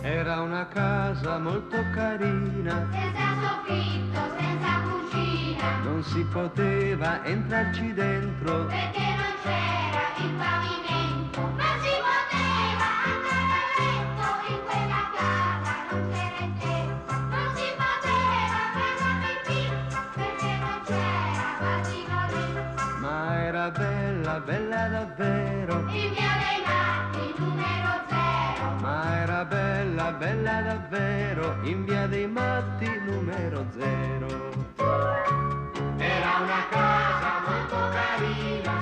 Era una casa molto carina, senza soffitto, senza cucina, non si poteva entrarci dentro, perché non c'era il pavimento. Non si poteva andare a letto in quella casa, non c'era il tetto. Non si poteva prendere il pipì, perché non c'era l'asilo lì. ma era bella, bella davvero. In via dei Matti, numero 0. Ma era bella, bella davvero, in via dei Matti numero 0. Era una casa molto carina,